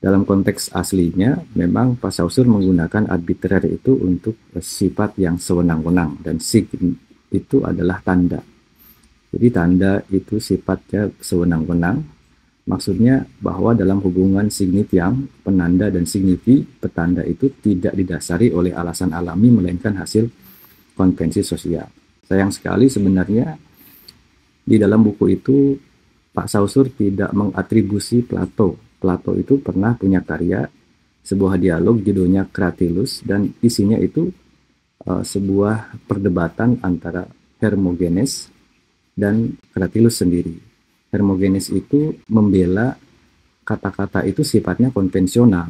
Dalam konteks aslinya, memang Pak Saussure menggunakan arbitrary itu untuk sifat yang sewenang-wenang, dan sig itu adalah tanda. Jadi tanda itu sifatnya sewenang-wenang, maksudnya bahwa dalam hubungan signifiang, penanda dan signifi, petanda itu tidak didasari oleh alasan alami, melainkan hasil konvensi sosial. Sayang sekali sebenarnya di dalam buku itu Pak Saussure tidak mengatribusi Plato. Plato itu pernah punya karya, sebuah dialog judulnya Cratylus, dan isinya itu sebuah perdebatan antara Hermogenes dan Cratylus sendiri. Hermogenes itu membela kata-kata itu sifatnya konvensional,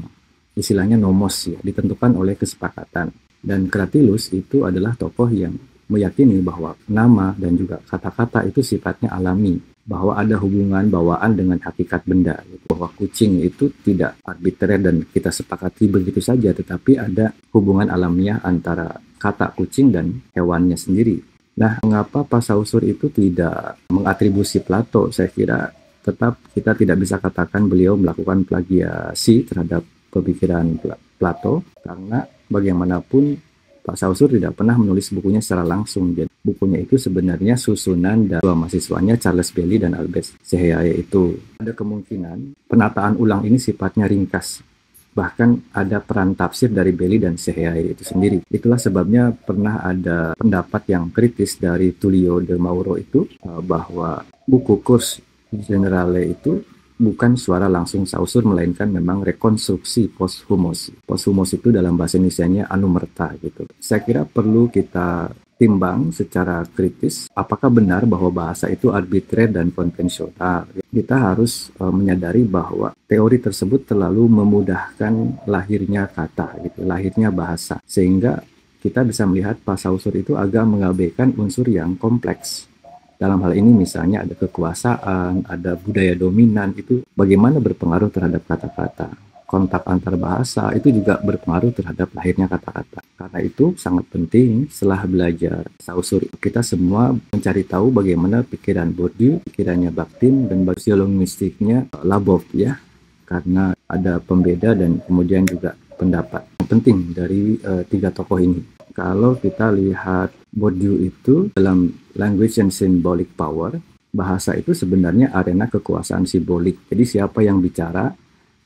istilahnya nomos ya, ditentukan oleh kesepakatan. Dan Cratylus itu adalah tokoh yang meyakini bahwa nama dan juga kata-kata itu sifatnya alami, bahwa ada hubungan bawaan dengan hakikat benda, bahwa kucing itu tidak arbitrary dan kita sepakati begitu saja, tetapi ada hubungan alamiah antara kata kucing dan hewannya sendiri. Nah, mengapa Pak Saussure itu tidak mengatribusi Plato? Saya kira tetap kita tidak bisa katakan beliau melakukan plagiasi terhadap pemikiran Plato, karena bagaimanapun Pak Saussure tidak pernah menulis bukunya secara langsung. Jadi bukunya itu sebenarnya susunan dari dua mahasiswanya, Charles Bailey dan Albert Seheyae itu. Ada kemungkinan penataan ulang ini sifatnya ringkas. Bahkan ada peran tafsir dari Bailey dan Seheyae itu sendiri. Itulah sebabnya pernah ada pendapat yang kritis dari Tullio de Mauro itu, bahwa buku Curs Generale itu bukan suara langsung Saussure, melainkan memang rekonstruksi posthumos. Posthumos itu dalam bahasa Indonesianya anumerta gitu. Saya kira perlu kita timbang secara kritis apakah benar bahwa bahasa itu arbitrary dan konvensional. Kita harus menyadari bahwa teori tersebut terlalu memudahkan lahirnya kata gitu, lahirnya bahasa, sehingga kita bisa melihat Pak Saussure itu agak mengabaikan unsur yang kompleks. Dalam hal ini misalnya ada kekuasaan, ada budaya dominan, itu bagaimana berpengaruh terhadap kata-kata. Kontak antar bahasa itu juga berpengaruh terhadap lahirnya kata-kata. Karena itu sangat penting setelah belajar Saussure, kita semua mencari tahu bagaimana pikiran Bourdieu, pikirannya Bakhtin, dan sosiolinguistiknya Labov ya. Karena ada pembeda dan kemudian juga pendapat penting dari tiga tokoh ini. Kalau kita lihat Bourdieu itu dalam Language and Symbolic Power, bahasa itu sebenarnya arena kekuasaan simbolik. Jadi siapa yang bicara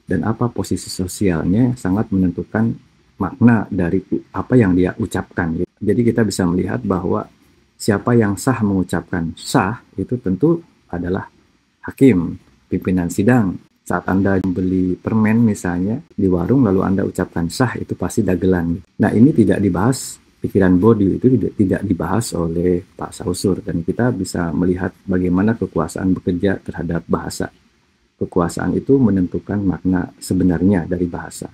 dan apa posisi sosialnya sangat menentukan makna dari apa yang dia ucapkan. Jadi kita bisa melihat bahwa siapa yang sah mengucapkan sah itu tentu adalah hakim, pimpinan sidang. Saat Anda membeli permen misalnya di warung lalu Anda ucapkan sah, itu pasti dagelan. Nah, ini tidak dibahas, pikiran Bourdieu itu tidak dibahas oleh Pak Saussure, dan kita bisa melihat bagaimana kekuasaan bekerja terhadap bahasa. Kekuasaan itu menentukan makna sebenarnya dari bahasa.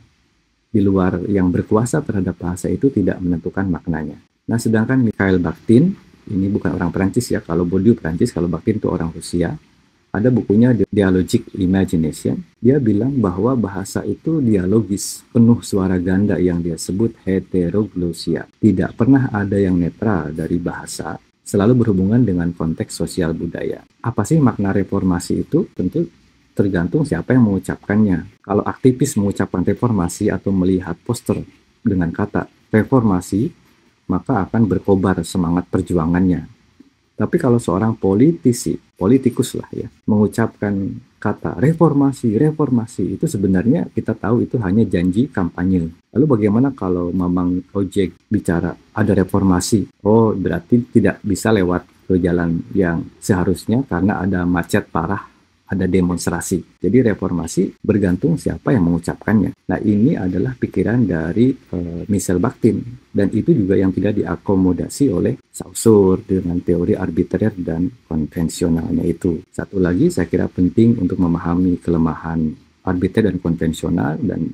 Di luar yang berkuasa terhadap bahasa itu tidak menentukan maknanya. Nah, sedangkan Mikhail Bakhtin, ini bukan orang Perancis ya, kalau Bourdieu Perancis, kalau Bakhtin itu orang Rusia. Ada bukunya Dialogic Imagination. Dia bilang bahwa bahasa itu dialogis, penuh suara ganda yang dia sebut heteroglossia. Tidak pernah ada yang netral dari bahasa, selalu berhubungan dengan konteks sosial budaya. Apa sih makna reformasi itu? Tentu tergantung siapa yang mengucapkannya. Kalau aktivis mengucapkan reformasi atau melihat poster dengan kata reformasi, maka akan berkobar semangat perjuangannya. Tapi kalau seorang politikus lah ya, mengucapkan kata reformasi, itu sebenarnya kita tahu itu hanya janji kampanye. Lalu bagaimana kalau Mamang Ojek bicara ada reformasi? Oh, berarti tidak bisa lewat ke jalan yang seharusnya karena ada macet parah, ada demonstrasi. Jadi reformasi bergantung siapa yang mengucapkannya. Nah, ini adalah pikiran dari Michel Bakhtin, dan itu juga yang tidak diakomodasi oleh Saussure dengan teori arbitrer dan konvensionalnya itu. Satu lagi saya kira penting untuk memahami kelemahan arbitrer dan konvensional, dan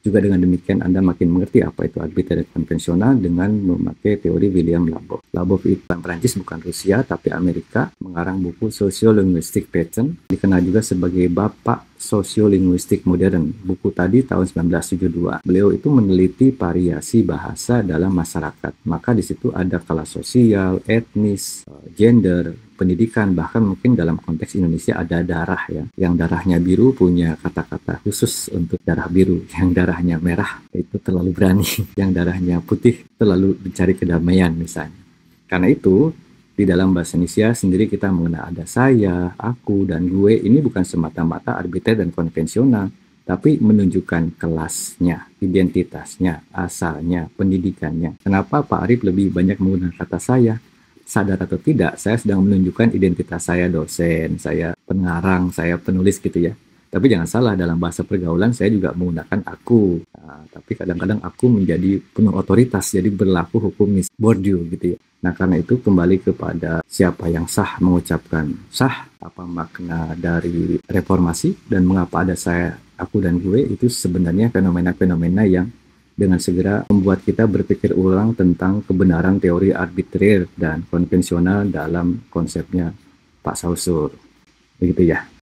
juga dengan demikian Anda makin mengerti apa itu arbitrer dan konvensional dengan memakai teori William Labov. Labov itu bukan Perancis, bukan Rusia, tapi Amerika, mengarang buku Sociolinguistic Pattern, dikenal juga sebagai Bapak Sosiolinguistik Modern. Buku tadi tahun 1972. Beliau itu meneliti variasi bahasa dalam masyarakat. Maka di situ ada kelas sosial, etnis, gender, pendidikan, bahkan mungkin dalam konteks Indonesia ada darah ya. Yang darahnya biru punya kata-kata khusus untuk darah biru. Yang darahnya merah itu terlalu berani. Yang darahnya putih terlalu mencari kedamaian misalnya. Karena itu, di dalam bahasa Indonesia sendiri kita mengenal ada saya, aku, dan gue. Ini bukan semata-mata arbitrary dan konvensional, tapi menunjukkan kelasnya, identitasnya, asalnya, pendidikannya. Kenapa Pak Arif lebih banyak menggunakan kata saya? Sadar atau tidak, saya sedang menunjukkan identitas saya dosen, saya pengarang, saya penulis gitu ya. Tapi jangan salah, dalam bahasa pergaulan saya juga menggunakan aku. Nah, tapi kadang-kadang aku menjadi penuh otoritas, jadi berlaku hukum Bourdieu gitu ya. Nah, karena itu kembali kepada siapa yang sah mengucapkan sah, apa makna dari reformasi, dan mengapa ada saya, aku, dan gue. Itu sebenarnya fenomena-fenomena yang dengan segera membuat kita berpikir ulang tentang kebenaran teori arbitrer dan konvensional dalam konsepnya Pak Saussure. Begitu ya.